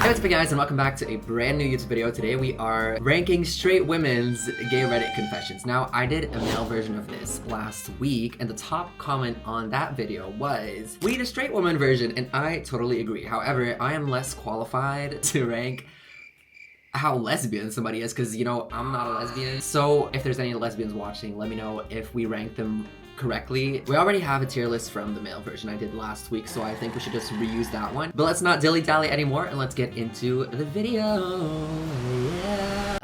Hey, what's up guys, and welcome back to a brand new YouTube video. Today we are ranking straight women's gay Reddit confessions. Now, I did a male version of this last week, and the top comment on that video was, we need a straight woman version, and I totally agree. However, I am less qualified to rank how lesbian somebody is, because, you know, I'm not a lesbian. So if there's any lesbians watching, let me know if we rank them correctly. We already have a tier list from the male version I did last week, so I think we should just reuse that one. But let's not dilly-dally anymore, and let's get into the video. Yeah.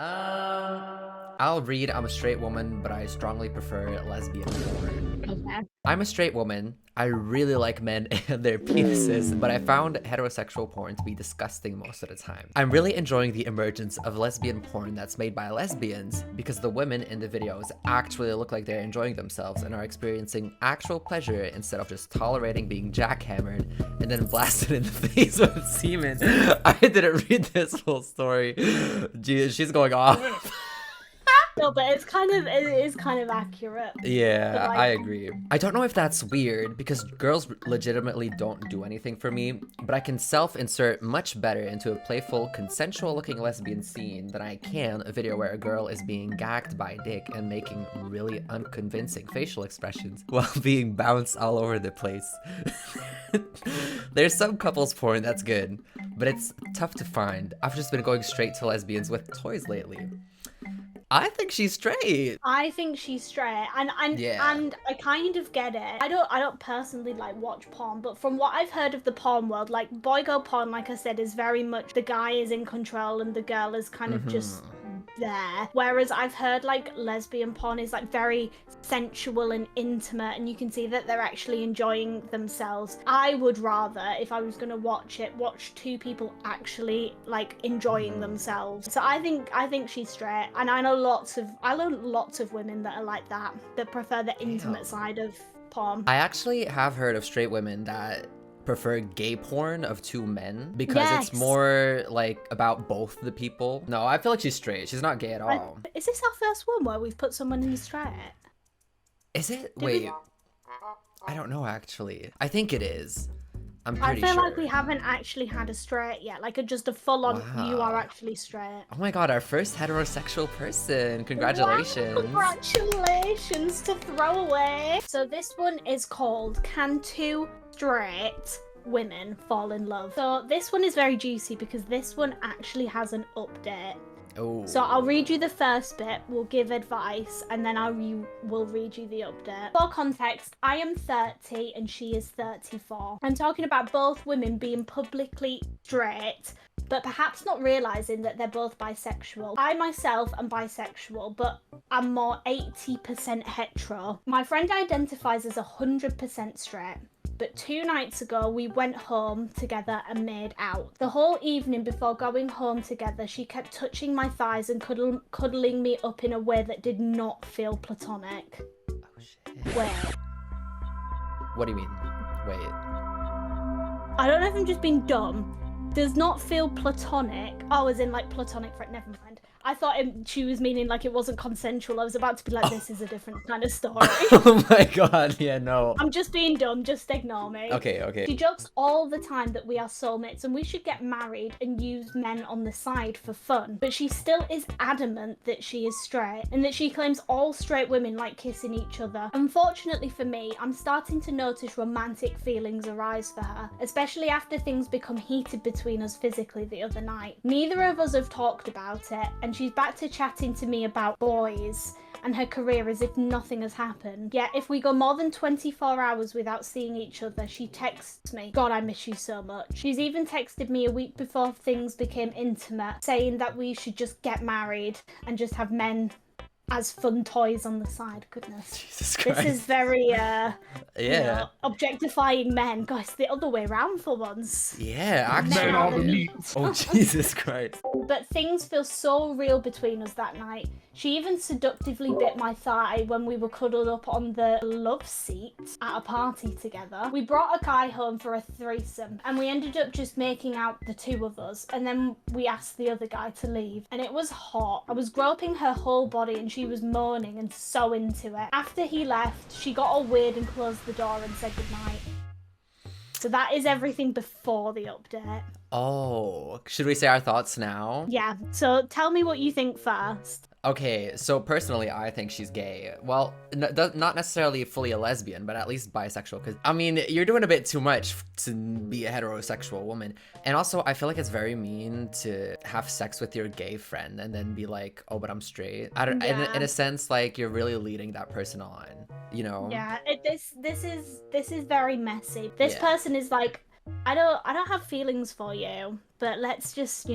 I'll read I'm a straight woman, but I strongly prefer lesbian porn. Okay. I'm a straight woman. I really like men and their penises, but I found heterosexual porn to be disgusting most of the time. I'm really enjoying the emergence of lesbian porn that's made by lesbians because the women in the videos actually look like they're enjoying themselves and are experiencing actual pleasure instead of just tolerating being jackhammered and then blasted in the face with semen. I didn't read this whole story. Jeez, she's going off. No, but it is kind of accurate. Yeah, Like, I agree. I don't know if that's weird because girls legitimately don't do anything for me, but I can self-insert much better into a playful, consensual-looking lesbian scene than I can a video where a girl is being gagged by a dick and making really unconvincing facial expressions while being bounced all over the place. There's some couples porn that's good, but it's tough to find. I've just been going straight to lesbians with toys lately. I think she's straight. I think she's straight, and I kind of get it. I don't personally like watch porn, but from what I've heard of the porn world, like boy-girl porn, like I said, is very much the guy is in control and the girl is kind of just there. Whereas I've heard like lesbian porn is like very sensual and intimate, and you can see that they're actually enjoying themselves. I would rather, if I was gonna watch it, watch two people actually like enjoying themselves. So I think she's straight, and I know lots of women that are like that prefer the intimate side of porn. I actually have heard of straight women that prefer gay porn of two men because it's more like about both the people. No, I feel like she's straight. She's not gay at all. Is this our first one where we've put someone in the straight? Is it? Wait. I don't know actually. I think it is. I'm pretty sure. I feel like we haven't actually had a straight yet, like just a full-on you are actually straight. Oh my god, our first heterosexual person. Congratulations. Wow, congratulations to throw away. So this one is called Can Two Straight Women Fall in Love? So this one is very juicy because this one actually has an update. Oh. So I'll read you the first bit, we'll give advice, and then will read you the update. For context, I am 30 and she is 34. I'm talking about both women being publicly straight, but perhaps not realising that they're both bisexual. I myself am bisexual, but I'm more 80% hetero. My friend identifies as 100% straight. But 2 nights ago, we went home together and made out. The whole evening before going home together, she kept touching my thighs and cuddling me up in a way that did not feel platonic. Oh shit. Wait. What do you mean? Wait. I don't know if I'm just being dumb. Does not feel platonic. Oh, as in like platonic friend. Never mind. I thought she was meaning like it wasn't consensual. I was about to be like, this is a different kind of story. Oh my god, yeah, no. I'm just being dumb, just ignore me. Okay. She jokes all the time that we are soulmates and we should get married and use men on the side for fun. But she still is adamant that she is straight and that she claims all straight women like kissing each other. Unfortunately for me, I'm starting to notice romantic feelings arise for her, especially after things become heated between us physically the other night. Neither of us have talked about it, and she's back to chatting to me about boys and her career as if nothing has happened. Yet if we go more than 24 hours without seeing each other, she texts me, God, I miss you so much. She's even texted me a week before things became intimate, saying that we should just get married and just have men as fun toys on the side. Goodness. Jesus Christ. This is very, yeah. You know, objectifying men. Guys, the other way around for once. Yeah, actually. Oh, Jesus Christ. But things feel so real between us that night. She even seductively bit my thigh when we were cuddled up on the love seat at a party together. We brought a guy home for a threesome and we ended up just making out the two of us, and then we asked the other guy to leave, and it was hot. I was groping her whole body and she was moaning and so into it. After he left, she got all weird and closed the door and said goodnight. So that is everything before the update. Oh, should we say our thoughts now? Yeah, so tell me what you think first. Okay, so personally, I think she's gay. Well, not necessarily fully a lesbian, but at least bisexual. Because, I mean, you're doing a bit too much to be a heterosexual woman. And also, I feel like it's very mean to have sex with your gay friend and then be like, oh, but I'm straight. I don't, Yeah. in a sense, like, you're really leading that person on, you know? Yeah, this is very messy. This Yeah. person is like, I don't have feelings for you, but let's just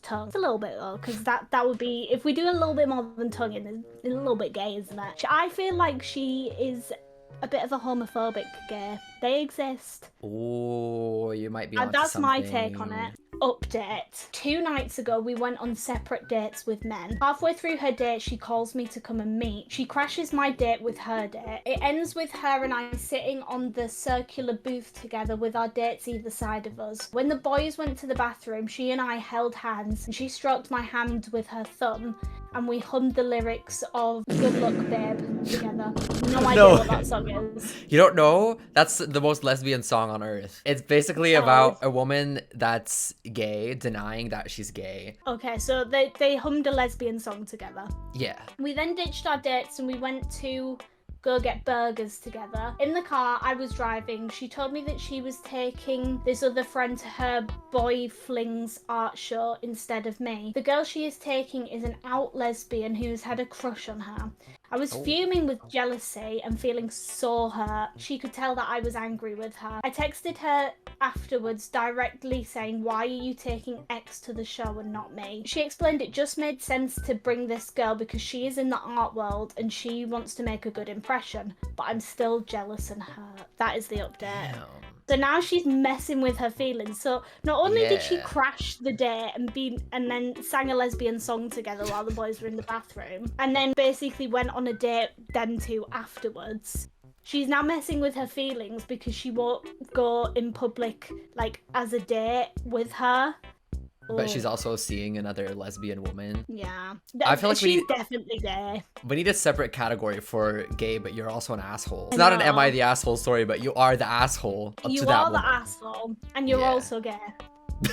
tongue. It's a little bit though, because that would be, if we do a little bit more than tonguing, it's a little bit gay, isn't it? I feel like she is a bit of a homophobic gay. They exist. Oh, you might be onto That's my take something. on it. Update. 2 nights ago, we went on separate dates with men. Halfway through her date, she calls me to come and meet. She crashes my date with her date. It ends with her and I sitting on the circular booth together with our dates either side of us. When the boys went to the bathroom, she and I held hands and she stroked my hand with her thumb and we hummed the lyrics of Good Luck Babe together. No idea what that song is. You don't know? That's the most lesbian song on earth. It's basically about a woman that's gay denying that she's gay. Okay, so they hummed a lesbian song together. Yeah. We then ditched our dates and we went to go get burgers together. In the car, I was driving. She told me that she was taking this other friend to her boy fling's art show instead of me. The girl she is taking is an out lesbian who's had a crush on her. I was fuming with jealousy and feeling so hurt. She could tell that I was angry with her. I texted her afterwards directly saying, why are you taking X to the show and not me? She explained it just made sense to bring this girl because she is in the art world and she wants to make a good impression, but I'm still jealous and hurt. That is the update. Damn. So now she's messing with her feelings. So not only did she Yeah. crash the date and then sang a lesbian song together while the boys were in the bathroom, and then basically went on a date them two afterwards. She's now messing with her feelings because she won't go in public like as a date with her. But she's also seeing another lesbian woman. Yeah. I feel like she's definitely gay. We need a separate category for gay, but you're also an asshole. It's I not an know. am I the asshole story, but you are the asshole You to that are the woman. asshole, and you're Yeah. also gay.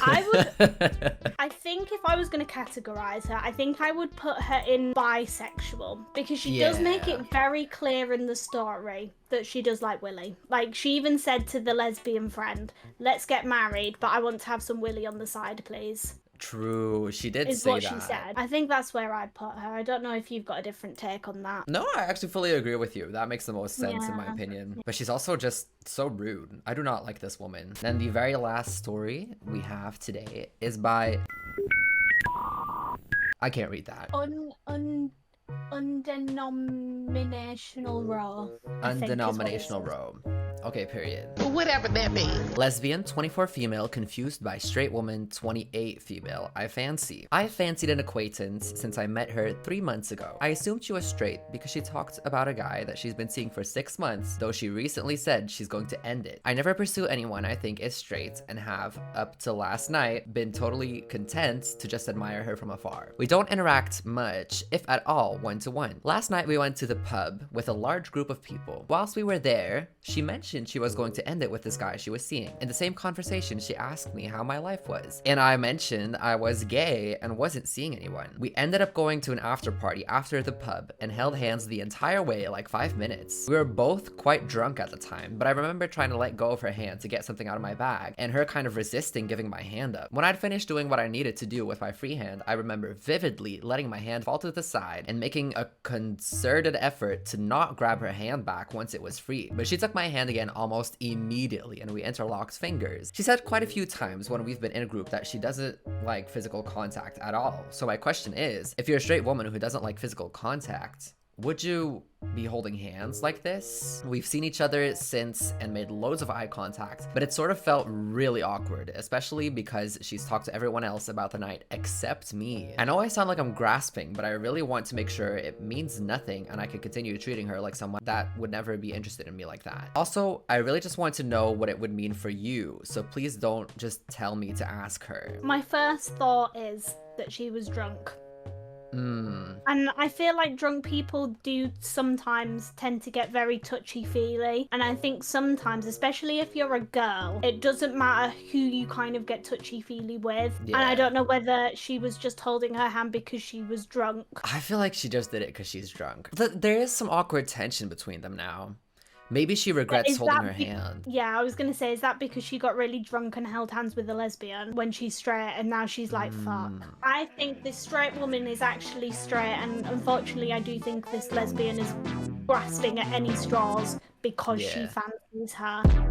I think if I was going to categorize her, I think I would put her in bisexual because she does make Yeah. it very clear in the story that she does like Willy. Like, she even said to the lesbian friend, let's get married, but I want to have some Willy on the side, please. True, she did Is say what that. she said. I think that's where I'd put her. I don't know if you've got a different take on that. No, I actually fully agree with you. That makes the most sense in my Yeah. opinion. But she's also just so rude. I do not like this woman. Then the very last story we have today is by... I can't read that. Undenominational row. I think is what it Undenominational says. row. Okay, period. Whatever that means. Lesbian, 24 female, confused by straight woman, 28 female. I fancied an acquaintance since I met her 3 months ago. I assumed she was straight because she talked about a guy that she's been seeing for 6 months, though she recently said she's going to end it. I never pursue anyone I think is straight and have, up to last night, been totally content to just admire her from afar. We don't interact much, if at all, one-to-one. Last night we went to the pub with a large group of people. Whilst we were there, she mentioned she was going to end it with this guy she was seeing. In the same conversation, she asked me how my life was, and I mentioned I was gay and wasn't seeing anyone. We ended up going to an after party after the pub and held hands the entire way, like 5 minutes. We were both quite drunk at the time, but I remember trying to let go of her hand to get something out of my bag, and her kind of resisting giving my hand up. When I'd finished doing what I needed to do with my free hand, I remember vividly letting my hand fall to the side and making a concerted effort to not grab her hand back once it was free. But she took my hand again almost immediately and we interlocked fingers. She said quite a few times when we've been in a group that she doesn't like physical contact at all. So my question is, if you're a straight woman who doesn't like physical contact, would you be holding hands like this? We've seen each other since and made loads of eye contact, but it sort of felt really awkward, especially because she's talked to everyone else about the night except me. I know I sound like I'm grasping, but I really want to make sure it means nothing and I can continue treating her like someone that would never be interested in me like that. Also, I really just want to know what it would mean for you, so please don't just tell me to ask her. My first thought is that she was drunk. Mm. And I feel like drunk people do sometimes tend to get very touchy-feely. And I think sometimes, especially if you're a girl, it doesn't matter who you kind of get touchy-feely with. And I Yeah. don't know whether she was just holding her hand because she was drunk. I feel like she just did it because she's drunk. There is some awkward tension between them now. Maybe she regrets Is holding that her hand. Yeah, I was gonna say, is that because she got really drunk and held hands with a lesbian when she's straight and now she's like, fuck? I think this straight woman is actually straight, and unfortunately I do think this lesbian is grasping at any straws because she Yeah. fancies her.